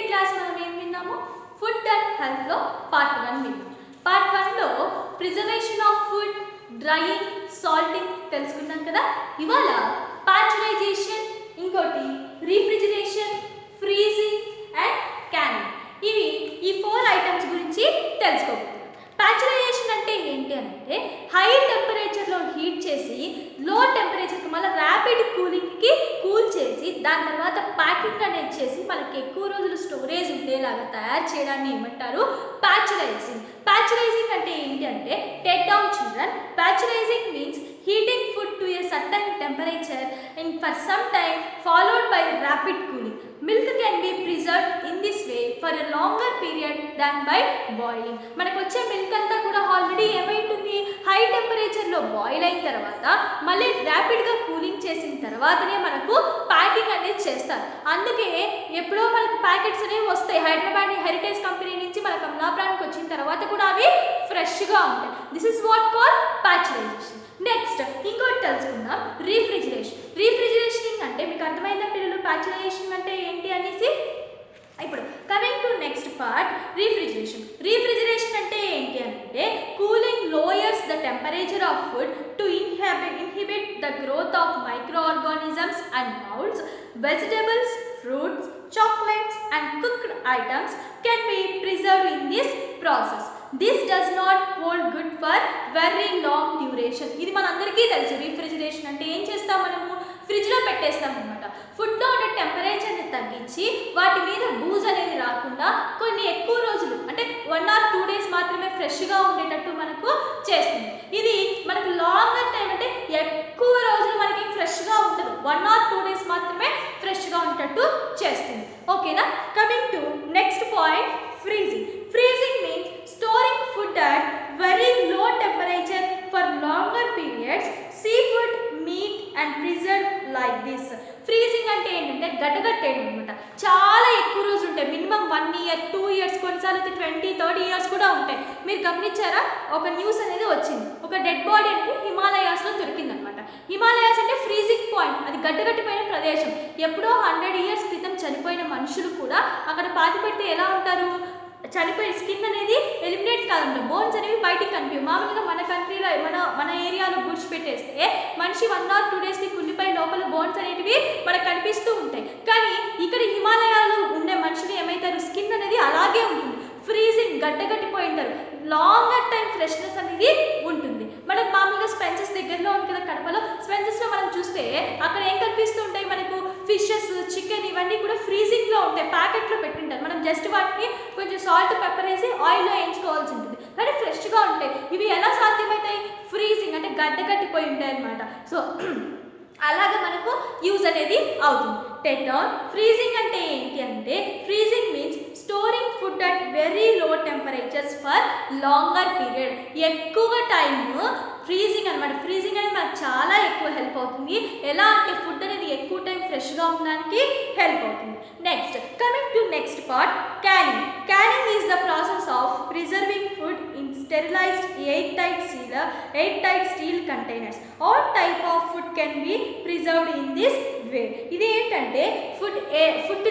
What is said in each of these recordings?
Class మనం ఏం విన్నాము? ఫుడ్ అండ్ హెల్త్లో పార్ట్ 1 విన్నాము. పార్ట్ 1లో preservation of food, drying, salting తెలుసుకున్నాం కదా. ఇవాళ పాస్చరైజేషన్, ఇంకోటి రీఫ్రిజిరేషన్, ఫ్రీజింగ్ అండ్ క్యానింగ్, ఇవి ఈ 4 ఐటమ్స్ గురించి తెలుసుకోబోతున్నాం. పాస్చరైజేషన్ అంటే ఏంటి అంటే హై టెంపరేచర్లో హీట్ చేసి లో టెంపరేచర్కి మళ్ళీ ర్యాపిడ్ కూలింగ్కి కూల్ చేసి దాని తర్వాత ప్యాకింగ్ అనేది చేసి మనకి ఎక్కువ రోజులు స్టోరేజ్ ఉండేలాగా తయారు చేయడాన్ని ఏమంటారు? పాస్చరైజింగ్. పాస్చరైజింగ్ అంటే ఏంటి అంటే take down children. Pasteurizing means heating food to a certain temperature and for some time followed by rapid cooling. Milk can be preserved in this way for a longer period than by boiling. మనకు వచ్చే milk అంతా కూడా already ఏమైంటుంది? High టెంపరేచర్లో boil అయిన తర్వాత మళ్ళీ ర్యాపిడ్గా cooling చేసిన తర్వాతనే మనకు ప్యాకింగ్ అనేది చేస్తారు. అందుకే ఎప్పుడో మనకు ప్యాకెట్స్ అనేవి వస్తాయి. హైదరాబాద్ హెరిటేజ్ కంపెనీ నుంచి మన కమలాపురానికి వచ్చిన తర్వాత కూడా అవి ఫ్రెష్గా ఉంటాయి. This is what call pasteurisation. Next ఇంకోటి తెలుసుకుందాం, రీఫ్రిజిరేషన్. రీఫ్రిజిరేషన్ అంటే మీకు అర్థమైందా పిల్లలు పాస్చరైజేషన్ అంటే ఏంటి అనేసి? ఇప్పుడు కమింగ్ టు నెక్స్ట్ పార్ట్, రీఫ్రిజిరేషన్. రీఫ్రిజిరేషన్ అంటే ఏంటి అంటే cooling లోయర్స్ the temperature of food to inhibit the growth of micro organisms and moulds. Vegetables, fruits, chocolates and cooked items can be preserved in this process. This does not hold good for very long duration. ఇది మనందరికీ తెలుసు. రీఫ్రిజిరేషన్ అంటే ఏం చేస్తాం మనము? ఫ్రిడ్జ్లో పెట్టేస్తాం అనమాట. ఫుడ్లో ఉండే టెంపరేచర్ని తగ్గించి వాటి మీద బూజ్ అనేది రాకుండా కొన్ని ఎక్కువ రోజులు అంటే 1 or 2 days మాత్రమే ఫ్రెష్గా ఉండేటట్టు మనకు చేస్తుంది. ఇది మనకు లాంగర్ టైం అంటే ఎక్కువ రోజులు మనకి ఫ్రెష్గా ఉంటుంది. 1 or 2 days మాత్రమే ఫ్రెష్గా ఉండేటట్టు చేస్తుంది. ఓకేనా? Coming to next point, freezing. Freezing means storing food at very low temperature for longer periods. Sea food, meet and preserve like this. Freezing అంటే ఏంటంటే గడ్డగట్టేయడం అనమాట. చాలా ఎక్కువ రోజులు ఉంటాయి, మినిమం 1 year, 2 years, కొన్నిసార్లు 20-30 years కూడా ఉంటాయి. మీరు గమనించారా? ఒక న్యూస్ అనేది వచ్చింది, ఒక డెడ్ బాడీ అనేది హిమాలయాస్లో దొరికిందనమాట. హిమాలయాస్ అంటే ఫ్రీజింగ్ పాయింట్, అది గడ్డగట్టిపోయిన ప్రదేశం. ఎప్పుడో 100 years క్రితం చనిపోయిన మనుషులు కూడా అక్కడ పాతి పెడితే ఎలా ఉంటారు? చనిపోయి స్కిన్ అనేది ఎలిమినేట్ కాదంట, బోన్స్ అనేవి బయటికి కనిపించవు. మామూలుగా మన కంట్రీలో మన ఏరియాలో బుడ్స్ పెట్టేస్తే మనిషి 1 or 2 daysకి కుళ్ళిపోయి లోపల బోన్స్ అనేటివి మనకు కనిపిస్తూ ఉంటాయి. కానీ ఇక్కడ హిమాలయాలో ఉండే మనుషులు ఏమవుతారు? స్కిన్ అనేది అలాగే ఉంటుంది, ఫ్రీజింగ్ గడ్డగట్టిపోయి ఉంటారు. లాంగర్ టైం ఫ్రెష్నెస్ అనేది ఉంటుంది. మనకు మామూలుగా స్పెన్సెస్ దగ్గరలో ఉంది కదా కడపలో, స్పెన్సెస్లో మనం చూస్తే అక్కడ ఏం కనిపిస్తూ ఉంటాయి మనకు? ఫిషెస్, చికెన్, ఇవన్నీ కూడా ఫ్రీజింగ్లో ఉంటాయి, ప్యాకెట్లో పెట్టింటారు. మనం జస్ట్ వాటిని కొంచెం సాల్ట్, పెప్పర్ వేసి ఆయిల్లో వేయించుకోవాల్సి ఉంటుంది, కానీ ఫ్రెష్గా ఉంటాయి. ఇవి ఎలా సాధ్యమవుతాయి? ఫ్రీజింగ్ అంటే గడ్డగట్టిపోయి ఉంటాయి అన్నమాట. సో అలాగా మనకు యూజ్ అనేది అవుతుంది. Take down. ఫ్రీజింగ్ అంటే ఏంటి అంటే freezing means storing food at very low temperatures for longer period. ఎక్కువ టైము ఫ్రీజింగ్ అనమాట. ఫ్రీజింగ్ అనేది మనకు చాలా ఎక్కువ హెల్ప్ అవుతుంది. ఎలా అంటే ఫుడ్ అనేది ఎక్కువ టైం ఫ్రెష్గా ఉండడానికి హెల్ప్ అవుతుంది. Next coming to next part, canning. Canning is the process of preserving food in sterilised air tight steel containers. All type of food can be preserved in this way. ఇది ఏంటంటే food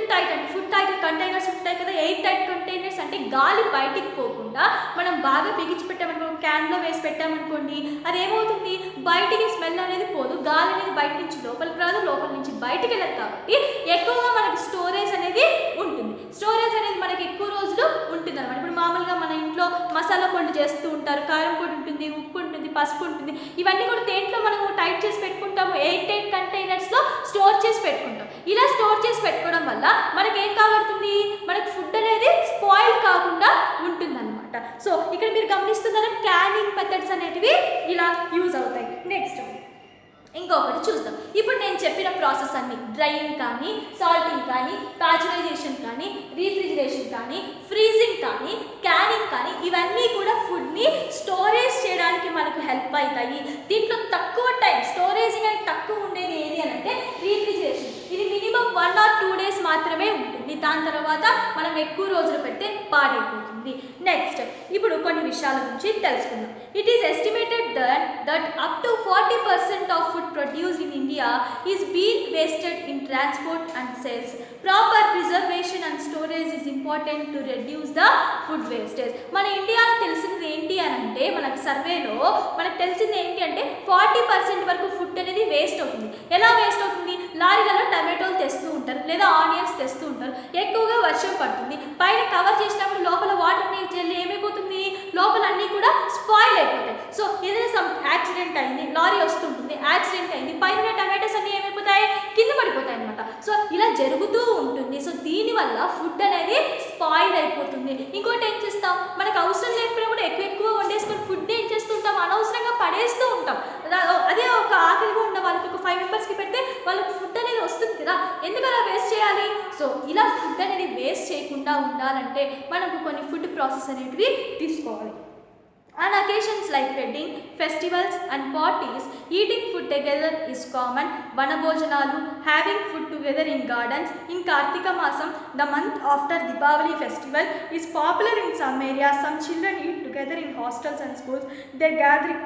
tight containers ఉంటాయి కదా, air tight containers అంటే గాలి బయటికి పోకుండా మనం బాగా బిగించి పెట్టామనుకో, క్యాన్లో వేసి పెట్టామనుకోండి, అది ఏమవుతుంది? బయటికి స్మెల్ అనేది పోదు, గాలి అనేది బయట నుంచి లోపలికి రాదు, లోపల నుంచి బయటికి వెళ్ళదు. కాబట్టి ఎక్కువగా మనకి స్టోరేజ్ అనేది ఉంటుంది. స్టోరేజ్ అనేది మనకి ఎక్కువ రోజులు ఉంటుంది అనమాట. ఇప్పుడు మామూలుగా మన ఇంట్లో మసాలా పొడి చేస్తూ ఉంటారు, కారం పొడి ఉంటుంది, ఉప్పు ఉంటుంది, పసుపు ఉంటుంది. ఇవన్నీ కూడా దేంట్లో మనము టైట్ చేసి పెట్టుకుంటాము? ఎయిర్ టైట్ కంటైనర్స్లో స్టోర్ చేసి పెట్టుకుంటాం. ఇలా స్టోర్ చేసి పెట్టుకోవడం వల్ల మనకి ఏం కాబడుతుంది? మనకి ఫుడ్ అనేది స్పాయిల్ కాకుండా ఉంటుంది అనమాట. సో ఇక్కడ మీరు గమనిస్తున్నారా, క్యానింగ్ మెథడ్స్ అనేటివి ఇలా యూజ్ అవుతాయి. నెక్స్ట్ ఇంకొకటి చూద్దాం. ఇప్పుడు నేను చెప్పిన ప్రాసెస్ అన్ని, డ్రైయింగ్ కానీ, సాల్టింగ్ కానీ, పాస్చరైజేషన్ కానీ, రీఫ్రిజిరేషన్ కానీ, ఫ్రీజింగ్ కానీ, క్యానింగ్ కానీ, ఇవన్నీ కూడా ఫుడ్ని స్టోరేజ్ చేయడానికి మనకు హెల్ప్ అవుతాయి. దీంట్లో తక్కువ టైం స్టోరేజింగ్ అని తక్కువ ఉండేది ఏది అని అంటే రీఫ్రిజిరేషన్. ఇది మినిమం 1 or 2 days మాత్రమే ఉంటుంది, దాని తర్వాత మనం ఎక్కువ రోజులు పెడితే పాడైపోతుంది. నెక్స్ట్ ఇప్పుడు కొన్ని విషయాల గురించి తెలుసుకుందాం. It is estimated that up to 40% of food produced in India is being wasted in transport and sales. Proper preservation and storage is important to reduce the food wastage. మన ఇండియాలో తెలిసింది ఏంటి అని అంటే, మనకు సర్వేలో మనకు తెలిసింది ఏంటి అంటే 40% వరకు ఫుడ్ అనేది వేస్ట్ అవుతుంది. ఎలా వేస్ట్ అవుతుంది? లారీలలో టమాటోలు తెస్తూ ఉంటారు లేదా ఆనియన్స్ తెస్తూ ఉంటారు, ఎక్కువగా వర్షం పడుతుంది, పైన కవర్ చేసినప్పుడు లోపల వాటర్ అనేది ఏమైపోతుంది, లోపల అన్నీ కూడా స్పాయిల్ అయిపోతాయి. సో ఏదైనా సమ్ యాక్సిడెంట్ అయింది, లారీ వస్తుంటుంది, యాక్సిడెంట్ అయింది, పైన టమాటోస్ అన్నీ ఏమైపోతాయి, కింద పడిపోతాయి అనమాట. సో ఇలా జరుగుతూ ఉంటుంది. సో దీనివల్ల ఫుడ్ అనేది స్పాయిల్ అయిపోతుంది. ఇంకోటి ఏం చేస్తాం, మనకు అవసరం లేకపోయినా కూడా ఎక్కువ వండేసుకొని ఫుడ్ ఏం చేస్తుంటాం, అనవసరంగా పడేస్తూ ఉంటాం. అదే ఒక ఆకలిగా ఉన్న వాళ్ళకి ఒక 5 మెంబర్స్కి పెడితే వాళ్ళకి ఫుడ్ అనేది వస్తుంది కదా, ఎందుకు అలా వేస్ట్ చేయాలి? సో ఇలా ఫుడ్ అనేది వేస్ట్ చేయకుండా ఉండాలంటే మనకు కొన్ని ఫుడ్ ప్రాసెస్ అనేటివి తీసుకోవాలి. On occasions like wedding, festivals and parties, eating food together is common. Vanabhojanalu, having food together in gardens. In Kartika Masam, the month after Deepavali festival, is popular in some areas. Some children eat together in hostels and schools. They gathering.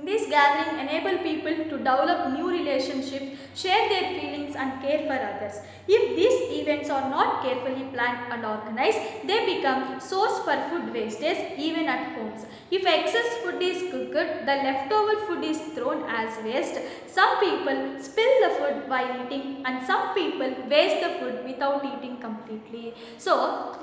This gathering enable people to develop new relationships, share their feelings and care for others. If these events are not carefully planned and organized, they become source for food wastage even at homes. If excess food is cooked, the leftover food is thrown as waste. Some people spill the food while eating and some people waste the food without eating completely. So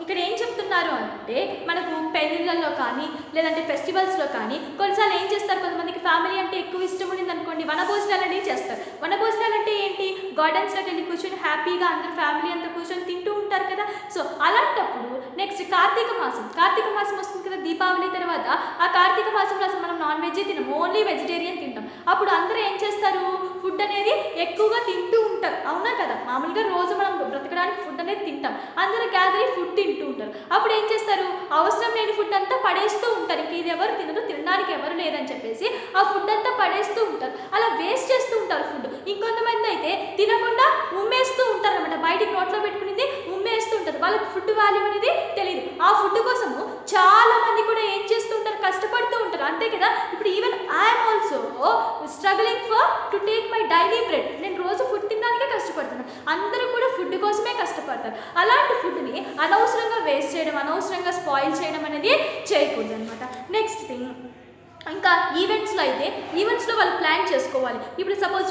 ఇక్కడ ఏం చెప్తున్నారు అంటే, మనకు పెళ్ళిళ్ళలో కానీ లేదంటే ఫెస్టివల్స్లో కానీ కొన్నిసార్లు ఏం చేస్తారు, కొంతమందికి ఫ్యామిలీ అంటే ఎక్కువ ఇష్టం ఉండింది అనుకోండి, వనభోజనాలు అనేవి చేస్తారు. వనభోజనాలు అంటే ఏంటి, గార్డెన్స్లోకి వెళ్ళి కూర్చొని హ్యాపీగా అందరూ ఫ్యామిలీ అంతా కూర్చొని తింటూ ఉంటారు కదా. సో అలాంటప్పుడు నెక్స్ట్ కార్తీక మాసం వస్తుంది కదా దీపావళి తర్వాత. ఆ కార్తీక మాసంలో అసలు మనం నాన్ వెజ్ తినము, ఓన్లీ వెజిటేరియన్ తింటాం. అప్పుడు అందరూ ఏం చేస్తారు, ఫుడ్ అనేది ఎక్కువగా తింటూ ఉంటారు, అవునా కదా. మామూలుగా రోజు మనం బ్రతకడానికి ఫుడ్ అనేది తింటాం, అందరూ గ్యాదర్ ఫుడ్ తింటూ ఉంటారు. అప్పుడు ఏం చేస్తారు, అవసరం లేని ఫుడ్ అంతా పడేస్తూ ఉంటారు. ఇంక ఇది ఎవరు తినరు, తినడానికి ఎవరు లేదని చెప్పేసి ఆ ఫుడ్ అంతా పడేస్తూ ఉంటారు, అలా వేస్ట్ చేస్తూ ఉంటారు ఫుడ్. ఇంకొంతమంది అయితే తినకుండా ఉమ్మేస్తూ ఉంటారు అనమాట, బయటికి నోట్లో పెట్టుకునేది ఉమ్మేస్తూ ఉంటారు. వాళ్ళకి ఫుడ్ వాల్యూ అనేది తెలియదు. ఆ ఫుడ్ కోసము చాలా మంది కూడా ఏం చేస్తూ ఉంటారు, కష్టపడుతూ ఉంటారు, అంతే కదా. ఇప్పుడు even I'm also struggling for to take my daily bread. నేను రోజు ఫుడ్ తినడానికే కష్టపడుతున్నాను, అందరూ కూడా ఫుడ్ కోసమే కష్టపడతారు. అలాంటి ఫుడ్ని అనవసరంగా వేస్ట్ చేయడం, అనవసరంగా స్పాయిల్ చేయడం అనేది చేయకూడదు అనమాట. నెక్స్ట్ థింగ్, ఇంకా ఈవెంట్స్లో వాళ్ళు ప్లాన్ చేసుకోవాలి. ఇప్పుడు సపోజ్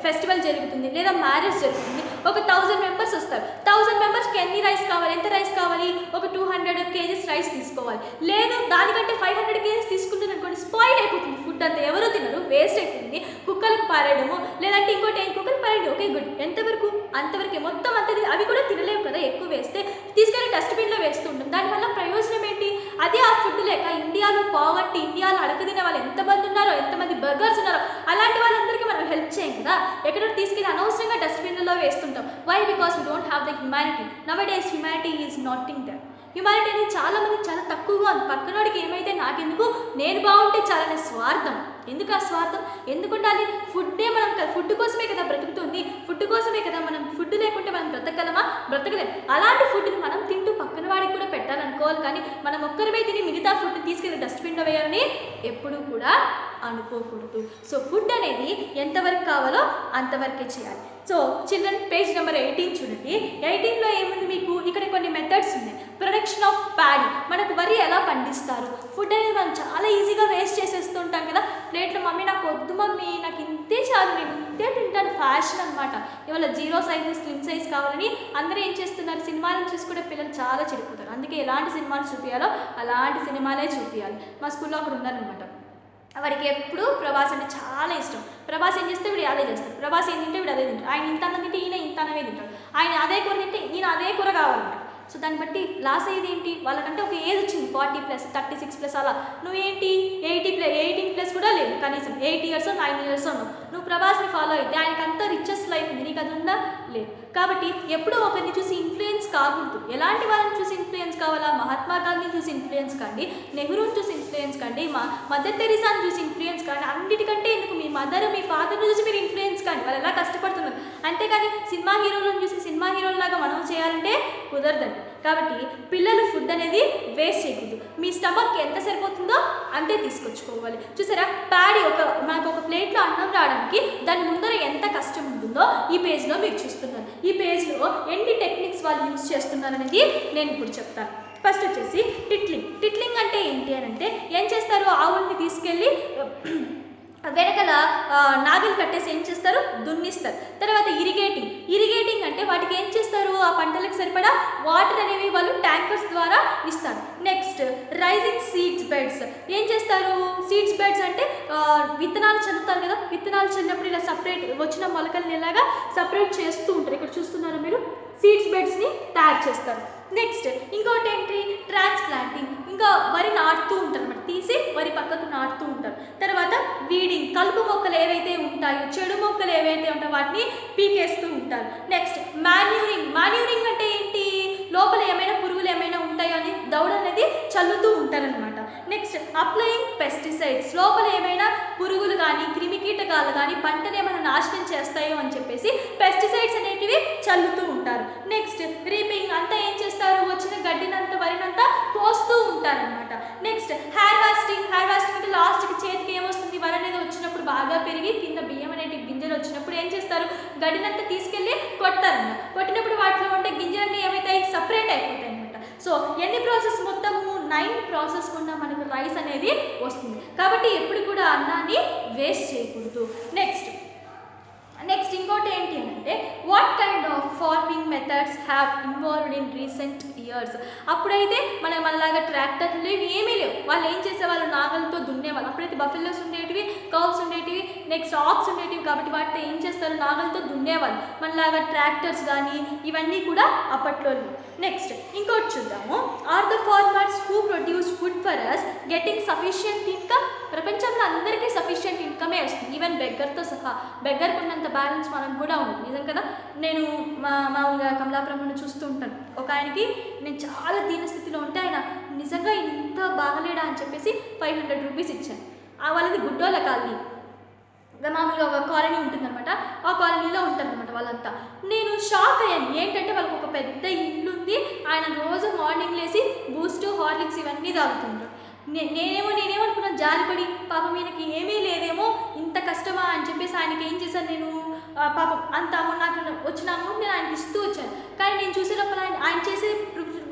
ఫెస్టివల్ జరుగుతుంది లేదా మ్యారేజ్ జరుగుతుంది, ఒక 1000 మెంబర్స్ వస్తారు. 1000 మెంబర్స్కి ఎన్ని రైస్ కావాలి, ఎంత రైస్ కావాలి, ఒక 200 kgs రైస్ తీసుకోవాలి. లేదు దానికంటే 500 kgs తీసుకుంటుంది అనుకోండి, స్పాయిల్ అయిపోతుంది ఫుడ్ అంతా, ఎవరు తినరు, వేస్ట్ అయిపోతుంది. కుక్కలకు పారేయడము లేదంటే ఇంకోటి కుక్కలకు పారేయడం, ఓకే గుడ్, ఎంతవరకు అంతవరకే, మొత్తం అంతది అవి కూడా తినలేవు కదా, ఎక్కువ వేస్తే తీసుకెళ్ళి డస్ట్బిన్లో వేస్తూ ఉంటాం. దానివల్ల ప్రయోజనం ఏంటి? అదే ఆ ఫుడ్ లేక ఇండియాలో పావర్టీ, ఇండియాలో అడగదిన వాళ్ళు ఎంతమంది ఉన్నారో, ఎంతమంది బర్గర్స్ ఉన్నారో, అలాంటి వాళ్ళందరికీ మనం హెల్ప్ చేయం కదా, ఎక్కడో తీసుకెళ్ళి అనవసరంగా డస్ట్బిన్లలో వేస్తుంటాం. Why? Because we don't have the humanity. Nowadays humanity is nothing that. Humanity అనేది చాలా మంది చాలా తక్కువగా ఉంది. పక్కనోడికి ఏమైతే నాకెందుకు, నేను బాగుంటే చాలనే స్వార్థం. ఎందుకు ఆ స్వార్థం? ఎందుకు ఉండాలి? ఫుడ్డే మనం ఫుడ్ కోసమే కదా బ్రతుకుతుంది, ఫుడ్ కోసమే కదా. మనం ఫుడ్ లేకుంటే మనం బ్రతకగలమా? బ్రతకలేము. అలాంటి ఫుడ్ని మనం తింటూ పక్కన వాడికి కూడా పెట్టాలనుకోవాలి, కానీ మనం ఒక్కరిపై తిని మిగతా ఫుడ్ తీసుకెళ్ళి డస్ట్బిన్లో వేయాలని ఎప్పుడూ కూడా అనుకోకూడదు. సో ఫుడ్ అనేది ఎంతవరకు కావాలో అంతవరకే చేయాలి. సో చిల్డ్రన్ పేజ్ నెంబర్ 18 చూడండి. 18లో ఏముంది మీకు, ఇక్కడ కొన్ని మెథడ్స్ ఉన్నాయి. ప్రొడక్షన్ ఆఫ్ ప్యాడీ, మనకు వరి ఎలా పండిస్తారు. ఫుడ్ అనేది మనం చాలా ఈజీగా వేస్ట్ చేసేస్తూ ఉంటాం కదా. ప్లేట్లో మమ్మీ నాకు వద్దు మమ్మీ, నాకు ఇంతే చాలు, నేను ఇంతే తింటాను, ఫ్యాషన్ అనమాట. ఇవాళ 0 సైజు స్లిమ్ సైజ్ కావాలని అందరూ ఏం చేస్తున్నారు, సినిమాలను చూసి కూడా పిల్లలు చాలా చెడిపోతారు. అందుకే ఎలాంటి సినిమాలు చూపించాలో అలాంటి సినిమాలే చూపించాలి. మా స్కూల్లో అక్కడ ఉన్నారనమాట, వాడికి ఎప్పుడు ప్రభాస్ అంటే చాలా ఇష్టం. ప్రభాస్ ఏం చేస్తే వీడు అదే చేస్తాడు, ప్రభాస్ ఏం తింటే వీడు అదే తింటాడు. ఆయన ఇంత అన్నం తింటే ఈయన ఇంత అన్నమే తింటాడు, ఆయన అదే కూర తింటే ఈయన అదే కూర కావాలంట. సో దాన్ని బట్టి లాస్ అయ్యేది ఏంటి, వాళ్ళకంటే ఒక ఏజ్ వచ్చింది 40+, 36+, అలా. నువ్వేంటి 18+ కూడా లేదు, కనీసం 8 years 9 years నువ్వు ప్రభాస్ని ఫాలో అయితే ఆయనకు అంత రిచెస్ట్ లైఫ్ ఉంది, నీకు అది ఉందా? లేదు. కాబట్టి ఎప్పుడూ ఒకరిని చూసి ఇన్ఫ్లుయెన్స్ కాకూడదు. ఎలాంటి వాళ్ళని చూసి ఇన్ఫ్లుయెన్స్ కావాలా? మహాత్మా గాంధీని చూసి ఇన్ఫ్లుయెన్స్ కండి, నెహ్రూని చూసి ఇన్ఫ్లుయెన్స్ కండి, మదర్ తెరీసాని చూసి ఇన్ఫ్లుయెన్స్ కానీ, అన్నిటికంటే ఎందుకు మీ మదర్ మీ ఫాదర్ని చూసి మీరు ఇన్ఫ్లుయెన్స్ కానీ, వాళ్ళు ఎలా కష్టపడుతున్నారు. అంతేకాని సినిమా హీరోలను చూసి సినిమా హీరోలాగా మనం చేయాలంటే కుదరదండి. కాబట్టి పిల్లలు ఫుడ్ అనేది వేస్ట్ చేయకూడదు. మీ స్టమక్ ఎంత సరిపోతుందో అంతే తీసుకొచ్చుకోవాలి. చూసారా, ప్యాడీ మనకు ఒక ప్లేట్లో అన్నం రావడానికి దాని ముందర ఎంత కష్టం ఉంటుందో ఈ పేజ్లో మీరు చూస్తున్నారు. ఈ పేజ్లో ఎన్ని టెక్నిక్స్ వాళ్ళు యూజ్ చేస్తున్నారు అనేది నేను ఇప్పుడు చెప్తాను. ఫస్ట్ వచ్చేసి టిట్లింగ్ అంటే ఏంటి అని అంటే, ఏం చేస్తారు, ఆవుల్ని తీసుకెళ్ళి వెనకల నాగలి కట్టేసి ఏం చేస్తారు, దున్నిస్తారు. తర్వాత ఇరిగేటింగ్ అంటే వాటికి ఏం చేస్తారు, ఆ పంటలకు సరిపడా వాటర్ అనేవి వాళ్ళు ట్యాంకర్స్ ద్వారా ఇస్తారు. నెక్స్ట్ రైజింగ్ సీడ్స్ బెడ్స్, ఏం చేస్తారు, సీడ్స్ బెడ్స్ అంటే విత్తనాలు చల్లుతారు కదా, విత్తనాలు చల్లినప్పుడు ఇలా సపరేట్ వచ్చిన మొలకల్ని ఇలాగా సపరేట్ చేస్తూ ఉంటారు. ఇక్కడ చూస్తున్నారా మీరు, సీడ్స్ బెడ్స్ని తయారు చేస్తారు. నెక్స్ట్ ఇంకోటి ఏంటి, ట్రాన్స్ప్లాంటింగ్, ఇంకా వరి నాటుతూ ఉంటారు అన్నమాట, తీసి వరి పక్కకు నాటుతూ ఉంటారు. తర్వాత వీడింగ్, కలుపు మొక్కలు ఏవైతే ఉంటాయో, చెడు మొక్కలు ఏవైతే ఉంటాయో వాటిని పీకేస్తూ ఉంటారు. నెక్స్ట్ మాన్యూరింగ్ అంటే ఏంటి, లోపల ఏమైనా పురుగులు ఏమైనా ఉంటాయో అని దౌడ అనేది చల్లుతూ ఉంటారనమాట. నెక్స్ట్ అప్లయింగ్ పెస్టిసైడ్స్, లోపల ఏమైనా పురుగులు కానీ క్రిమికీటకాలు కానీ పంటను ఏమైనా నాశనం చేస్తాయో అని చెప్పేసి పెస్టిసైడ్స్ అనేటివి చల్లుతూ ఉంటారు. నెక్స్ట్ రీపింగ్, అంతా ఏం చేస్తారు, వచ్చిన గడ్డినంతా వరినంతా కోస్తూ ఉంటారనమాట. నెక్స్ట్ హెయిర్ వాస్టింగ్ అంటే లాస్ట్కి చేతికి ఏమొస్తుంది, వరి అనేది వచ్చినప్పుడు బాగా పెరిగి కింద బియ్యం అనేటి గింజలు వచ్చినప్పుడు ఏం చేస్తారు, గడ్డినంతా తీసుకెళ్ళి కొడతారన్నమాట. కొట్టినప్పుడు వాటిలో ఉండే గింజలన్నీ ఏమవుతాయి, సపరేట్ అయిపోతాయి అనమాట. సో ఎన్ని ప్రాసెస్, మొత్తము 9 ప్రాసెస్ గుండా మనకు రైస్ అనేది వస్తుంది. కాబట్టి ఎప్పుడు కూడా అన్నాన్ని వేస్ట్ చేయకూడదు. నెక్స్ట్ ఇంకోటి ఏంటి అంటే, what kind of farming methods have involved in recent years. అప్పుడైతే మనలాగా ట్రాక్టర్లు ఏమీ లేవు, వాళ్ళు ఏం చేసేవాళ్ళు, నాగలతో దున్నేవాళ్ళు. అప్పుడైతే బఫెల్లోస్ ఉండేటివి, కౌస్ ఉండేటివి, నెక్స్ట్ ఆక్స్ ఉండేటివి, కాబట్టి వాటితో ఏం చేస్తారు, నాగలతో దున్నేవాళ్ళు. మనలాగా ట్రాక్టర్స్ కానీ ఇవన్నీ కూడా అప్పట్లో. నెక్స్ట్ ఇంకోటి చూద్దాము, are the farmers who produce food for us getting sufficient income. ప్రపంచంలో అందరికీ సఫిషియంట్ ఇన్కమే వస్తుంది, ఈవెన్ బెగ్గర్తో సహా. బెగ్గర్కి ఉన్నంత బ్యాలెన్స్ మనకు కూడా ఉంది, నిజం కదా. నేను మామూలుగా కమలాపురంలో చూస్తూ ఉంటాను, ఒక ఆయనకి నేను చాలా దీనస్థితిలో ఉంటే ఆయన నిజంగా ఇంత బాగలేడా అని చెప్పేసి 500 రూపీస్ ఇచ్చాను. వాళ్ళది గుడ్డోళ్ళ కాలనీ, మామూలుగా ఒక కాలనీ ఉంటుందన్నమాట, ఆ కాలనీలో ఉంటారనమాట వాళ్ళంతా. నేను షాక్ అయ్యాను, ఏంటంటే వాళ్ళకి ఒక పెద్ద ఇల్లు ఉంది, ఆయన రోజు మార్నింగ్ లేసి బూస్ట్, హార్లిక్స్ ఇవన్నీ తాగుతుంటారు. నేనేమనుకున్నాను, జాలిపడి పాపం ఈయనకి ఏమీ లేదేమో, ఇంత కష్టమా అని చెప్పేసి ఆయనకి ఏం చేశాను నేను, పాపం అంత అమౌంట్, నాకు వచ్చిన అమౌంట్ నేను ఆయనకి ఇస్తూ వచ్చాను. కానీ నేను చూసేటప్పుడు ఆయన చేసే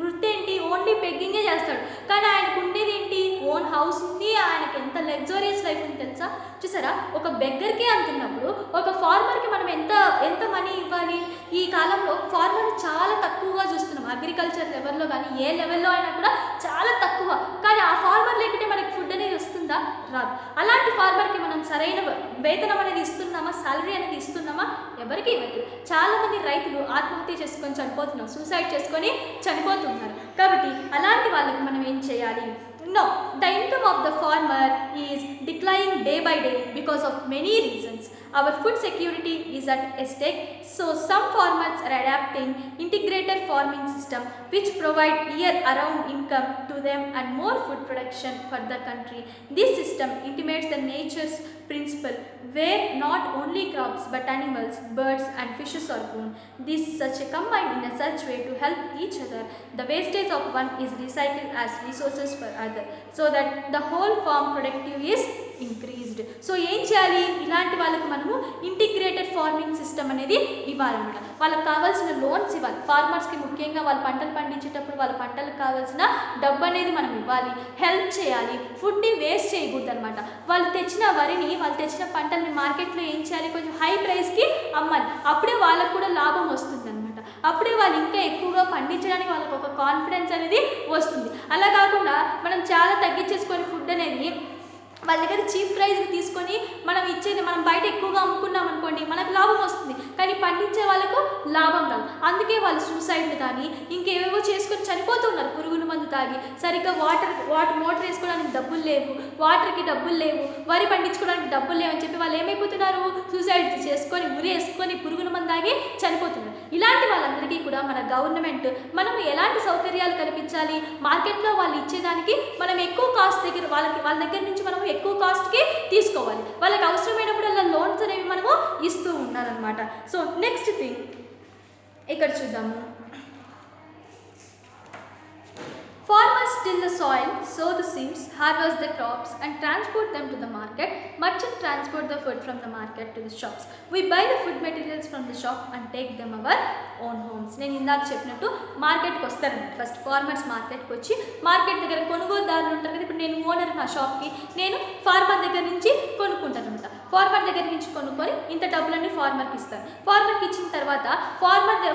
వృత్తి ఏంటి, ఓన్లీ బెగ్గింగే చేస్తాడు. కానీ ఆయనకు ఉండేది ఏంటి, ఓన్ హౌస్ ఉంది, ఆయనకి ఎంత లగ్జరియస్ లైఫ్ ఉంది తెలుసా. చూసారా, ఒక బెగ్గర్కే అంటున్నప్పుడు ఒక ఫార్మర్కి మనం ఎంత మనీ ఇవ్వాలి. ఈ కాలంలో ఫార్మర్ని చాలా తక్కువగా చూస్తున్నాం, అగ్రికల్చర్ లెవెల్లో కానీ ఏ లెవెల్లో అయినా కూడా చాలా తక్కువ. కానీ ఆ ఫార్మర్ లేకుంటే మనకి ఫుడ్ అనేది వస్తుందా, రాదు. అలాంటి ఫార్మర్కి మనం సరైన వేతనం అనేది ఇస్తున్నామా, సాలరీ అనేది ఇస్తున్నామా, ఎవరికి ఇవ్వట్లేదు. చాలామంది రైతులు ఆత్మహత్య చేసుకొని చనిపోతున్నారు, సూసైడ్ చేసుకొని చనిపోతున్నారు. కాబట్టి అలాంటి వాళ్ళకి మనం ఏం చేయాలి, No, the income of the farmer is declining day by day because of many reasons. Our food security is at stake, so some farmers are adapting integrated farming system which provide year-round income to them and more food production for the country. This system intimates the nature's principle where not only crops but animals, birds and fishes are grown. This such a combined in a such way to help each other. The wastage of one is recycled as resources for other, so that the whole farm productive is increased. So ఏం చేయాలి, ఇలాంటి వాళ్ళకి మనము integrated farming system అనేది ఇవ్వాలన్నమాట. వాళ్ళకి కావాల్సిన loans ఇవ్వాలి. ఫార్మర్స్కి ముఖ్యంగా వాళ్ళు పంటలు పండించేటప్పుడు వాళ్ళ పంటలకు కావాల్సిన డబ్బు అనేది మనం ఇవ్వాలి, హెల్ప్ చేయాలి, ఫుడ్ని వేస్ట్ చేయకూడదు అనమాట. వాళ్ళు తెచ్చిన వరిని, వాళ్ళు తెచ్చిన పంటల్ని మార్కెట్లో ఏం చేయాలి, కొంచెం హై ప్రైస్కి అమ్మాలి. అప్పుడే వాళ్ళకు కూడా లాభం వస్తుంది అనమాట. అప్పుడే వాళ్ళు ఇంకా ఎక్కువగా పండించడానికి వాళ్ళకు ఒక కాన్ఫిడెన్స్ అనేది వస్తుంది. అలా కాకుండా మనం చాలా తగ్గించేసుకొని ఫుడ్ అనేది వాళ్ళ దగ్గర చీప్ ప్రైస్కి తీసుకొని మనం ఇచ్చేది, మనం బయట ఎక్కువగా అమ్ముకున్నాం అనుకోండి, మనకు లాభం వస్తుంది, కానీ పండించే వాళ్ళకు లాభం రాదు. అందుకే వాళ్ళు సూసైడ్లు కానీ ఇంకేవేవో చేసుకొని చనిపోతున్నారు, పురుగుల మందు తాగి. సరిగ్గా వాటర్ మోటార్ వేసుకోవడానికి డబ్బులు లేవు, వాటర్కి డబ్బులు లేవు, వరి పండించుకోవడానికి డబ్బులు లేవు అని చెప్పి వాళ్ళు ఏమైపోతున్నారు, సూసైడ్ చేసుకొని ఉరి వేసుకొని పురుగుల మందు తాగి చనిపోతున్నారు. ఇలాంటి వాళ్ళందరికీ కూడా మన గవర్నమెంట్ మనం ఎలాంటి సౌకర్యాలు కల్పించాలి, మార్కెట్లో వాళ్ళు ఇచ్చేదానికి మనం ఎక్కువ కాస్ట్ దగ్గర వాళ్ళ దగ్గర నుంచి మనం ఎక్కువ కాస్ట్కి తీసుకోవాలి. వాళ్ళకి అవసరమైనప్పుడు లోన్స్ అనేవి మనము ఇస్తూ ఉండాలన్నమాట. సో నెక్స్ట్ థింగ్ ఇక్కడ చూద్దాము, till the soil, sow the seeds, harvest the crops and transport them to the market. Merchant transport the food from the market to the shops. We buy the food materials from the shop and take them our own homes. నేను ఇందాక చెప్పినట్టు మార్కెట్కి వస్తారన్నమాట. First farmers మార్కెట్కి వచ్చి market దగ్గర కొనుగోలుదారులు ఉంటారు కదా. ఇప్పుడు నేను ఓనర్ నా షాప్కి, నేను ఫార్మర్ దగ్గర నుంచి కొనుక్కుంటాను అనమాట. ఫార్మర్ దగ్గర నుంచి కొనుక్కొని ఇంత డబ్బులన్నీ ఫార్మర్కి ఇస్తాను. ఫార్మర్కి ఇచ్చిన తర్వాత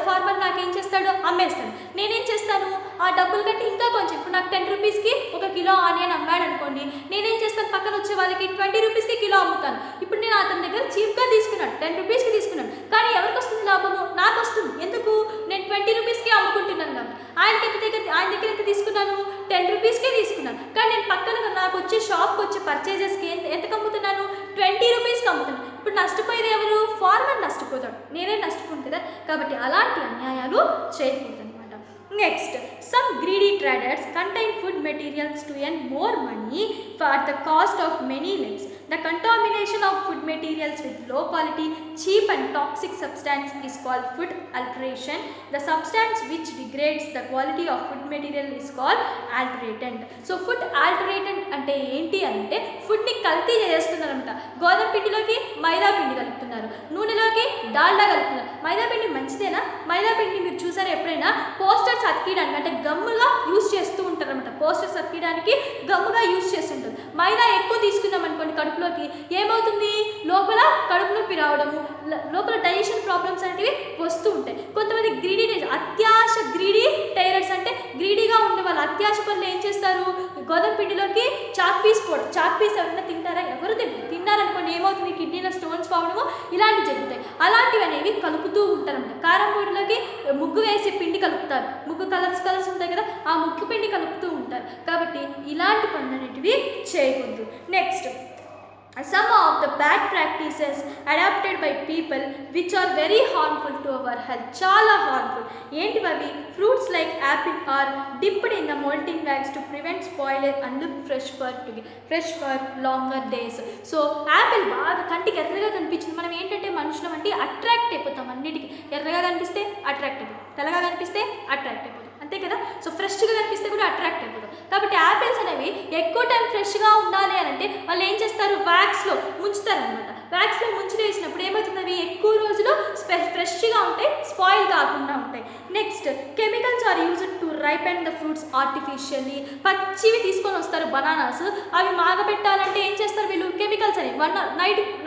ఫార్మర్ నాకేం చేస్తాడు, అమ్మేస్తాడు. నేనేం చేస్తాను, ఆ డబ్బుల కంటే ఇంకా కొంచెం, ఇప్పుడు నాకు 10 రూపీస్కి 1 కిలో ఆనియన్ అమ్మాడు అనుకోండి, నేనేం చేస్తాను, పక్కన వచ్చే వాళ్ళకి 20 రూపీస్కి కిలో అమ్ముతాను. ఇప్పుడు నేను అతని దగ్గర చీప్గా తీసుకున్నాను, 10 రూపీస్కి తీసుకున్నాను, కానీ ఎవరికి వస్తుంది లాభము, నాకు వస్తుంది. ఎందుకు, నేను 20 రూపీస్కి అమ్ముకుంటున్నాను కాబట్టి. ఆయన దగ్గర ఎంత తీసుకున్నాను, 10 రూపీస్కే తీసుకున్నాను, కానీ నేను పక్కన నాకు వచ్చే షాప్కి వచ్చే పర్చేజెస్కి ఎంతకు అమ్ముతున్నాను, 20 రూపీస్కి అమ్ముతున్నాను. ఇప్పుడు నష్టపోయేది ఎవరు, ఫార్మర్ నష్టపోతాడు, నేనే నష్టపోను కదా. కాబట్టి అలాంటి అన్యాయాలు చేయకూడదు అనమాట. Next, some greedy traders contain food materials to earn more money for the cost of many lives. The contamination of food materials with low quality, cheap and toxic substance is called food alteration. The substance which degrades the quality of food material is called alterant. So food alterant అంటే ఏంటి అంటే ఫుడ్ని కల్తీ చేస్తున్నారన్నమాట. గోధుమ పిండిలోకి మైదా పిండి కలుపుతున్నారు, నూనెలోకి డాల్డా కలుపుతున్నారు. మైదా పిండి మంచిదేనా, మైదా పిండి మీరు చూసారా ఎప్పుడైనా, పోస్టర్స్ అతికియడానికి అంటే గమ్ముగా యూజ్ చేస్తూ ఉంటారు అనమాట. పోస్టర్స్ అతికియడానికి గమ్ముగా యూజ్ చేస్తుంటారు. మైదా ఎక్కువ తీసుకున్నాం అనుకోండి కడుపులోకి, ఏమవుతుంది, లోపల కడుపు నొప్పి రావడము, లోపల డైజెషన్ ప్రాబ్లమ్స్ అనేవి వస్తూ ఉంటాయి. కొంతమంది గ్రీడీ టైరర్స్ అంటే గ్రీడీగా ఉండే వాళ్ళు, అత్యాశ పనులు ఏం చేస్తారు, గోధుమ పిండిలోకి చాక్ పీస్ ఎవరైనా తింటారా, ఎవరు తిన్నారనుకోండి, ఏమవుతుంది, కిడ్నీలో స్టోన్స్ పోవడము ఇలాంటివి జరుగుతాయి. అలాంటివి అనేవి కలుపుతూ ఉంటారన్నమాట. కారం పొడిలోకి ముగ్గు వేసే పిండి కలుపుతారు, ముగ్గు కలర్స్ ఉంటాయి కదా, ఆ ముగ్గు పిండి కలుపుతూ ఉంటారు. కాబట్టి ఇలాంటి పనులు అనేటివి చేయకూడదు. Next, some of the bad practices adopted by people which are very harmful to our health. చాలా harmful. ఏంటివి అవి, fruits like apple are dipped in the molten wax to prevent spoilage and look fresh for longer days. So Apple బాగా కంటికి ఎర్రగా కనిపించింది, మనం ఏంటంటే మనుషులం అంటే అట్రాక్ట్ అయిపోతాం అన్నిటికీ. ఎర్రగా కనిపిస్తే అట్రాక్ట్ అయిపోతాం, తెల్లగా కనిపిస్తే అట్రాక్ట్ అయిపోతాం, అంతే కదా. సో ఫ్రెష్గా కనిపిస్తే కూడా అట్రాక్ట్ అయిపోతాం. కాబట్టి యాపిల్స్ అనేవి ఎక్కువ టైం ఫ్రెష్గా ఉండాలి అని అంటే వాళ్ళు ఏం చేస్తారు, వ్యాక్స్లో ముంచుతారు అనమాట. వ్యాక్స్లో ముంచి వేసినప్పుడు ఏమవుతుంది, అవి ఎక్కువ రోజులు ఫ్రెష్గా ఉంటాయి, స్పాయిల్ కాకుండా ఉంటాయి. Next, chemicals are used to ripen the fruits artificially. పచ్చివి తీసుకొని వస్తారు బనానాస్, అవి మాగబెట్టాలంటే ఏం చేస్తారు వీళ్ళు, కెమికల్స్ అనేవి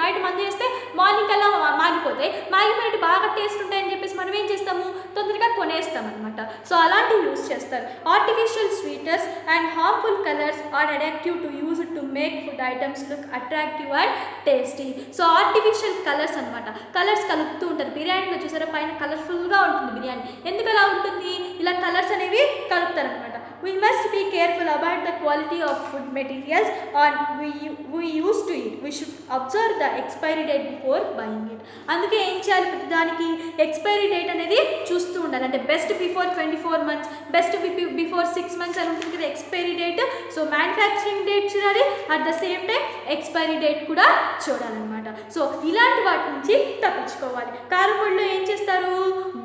నైట్ మంది చేస్తే మార్నింగ్ కల్లా మాగిపోతాయి. మాగిపోయినట్టు బాగా టేస్ట్ ఉంటాయని చెప్పేసి మనం ఏం చేస్తాము, తొందరగా కొనేస్తాం అనమాట. సో అలాంటివి యూజ్ చేస్తారు. Artificial sweeteners and harmful colours are addictive to use to make food items look attractive and tasty. So artificial colours అనమాట, కలర్స్ కలుపుతూ ఉంటారు. బిర్యానీలో చూసారా పైన కలర్ఫుల్గా ఉంటుంది బిర్యానీ, ఎందుకు అలా ఉంటుంది, ఇలా కలర్స్ అనేవి కలుపుతారు అనమాట. We must be careful about the quality of food materials or we used to eat. We should observe the expiry date before buying it. అందుకే ఏం చేయాలి, ప్రతి దానికి ఎక్స్పైరీ డేట్ అనేది చూస్తూ ఉండాలి. అంటే best before 24 months, best before 6 months అని ఉంటుంది కదా expiry date. So manufacturing date చూడాలి, at the same time expiry date కూడా చూడాలన్నమాట. సో ఇలాంటి వాటి నుంచి తప్పించుకోవాలి. కారపొడిలో ఏం చేస్తారు,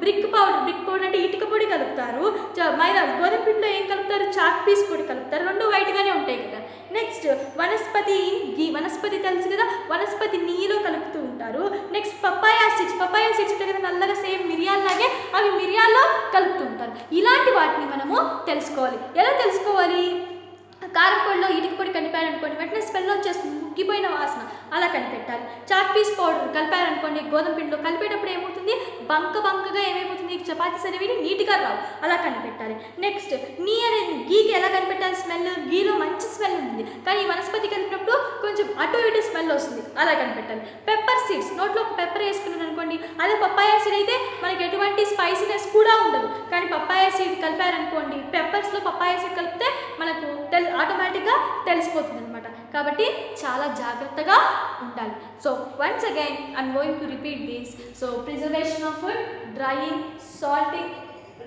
బ్రిక్ పౌడర్ అంటే ఇటుక పొడి కలుపుతారు. గోధుమ పిండిలో ఏం కలుపుతారు, చాక్ పీస్ పొడి కలుపుతారు, రెండు వైట్గానే ఉంటాయి కదా. నెక్స్ట్, వనస్పతి తెలుసు కదా, వనస్పతి నెయ్యిలో కలుపుతూ ఉంటారు. నెక్స్ట్, పపాయా సీడ్స్ ఉంటాయి కదా నల్లగా, సేమ్ మిరియాల్లాగే అవి మిరియాల్లో కలుపుతూ ఉంటారు. ఇలాంటి వాటిని మనము తెలుసుకోవాలి. ఎలా తెలుసుకోవాలి, కారపొడిలో ఇటుక పొడి కలిపారనుకోండి వెంటనే స్మెల్ వచ్చేస్తుంది, ముగ్గిపోయిన వాసన, అలా కనిపెట్టాలి. చాక్ పీస్ పౌడర్ కలిపారనుకోండి గోధుమ పిండిలో, కలిపేటప్పుడు ఏమవుతుంది, బంకగా ఏమైపోతుంది, చపాతీస్ అనేవి నీట్గా రావు, అలా కనిపెట్టాలి. నెక్స్ట్, గీకి ఎలా కనిపెట్టాలి, స్మెల్, గీలో మంచి స్మెల్ ఉంది కానీ వనస్పతి కలిపినప్పుడు కొంచెం అటు ఇటు స్మెల్ వస్తుంది, అలా కనిపెట్టాలి. పెప్పర్ సీడ్స్, నోట్లో ఒక పెప్పర్ వేసుకున్నాను అనుకోండి, అదే పప్పాయ సీడ్ అయితే మనకి ఎటువంటి స్పైసీనెస్ కూడా ఉండదు, కానీ పప్పాయ సీడ్ కలిపారనుకోండి, పెప్పర్స్లో పప్పాయ సీడ్ కలిపితే మనకు ఆటోమేటిక్గా తెలిసిపోతుంది అనమాట. కాబట్టి చాలా జాగ్రత్తగా ఉండాలి. So once again I'm going to repeat this. So preservation of food, drying, salting,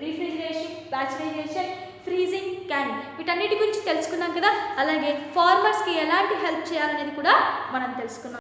refrigeration, pasteurization, freezing, canning, వీటన్నిటి గురించి తెలుసుకున్నాం కదా. అలాగే ఫార్మర్స్కి ఎలాంటి హెల్ప్ చేయాలనేది కూడా మనం తెలుసుకున్నాం.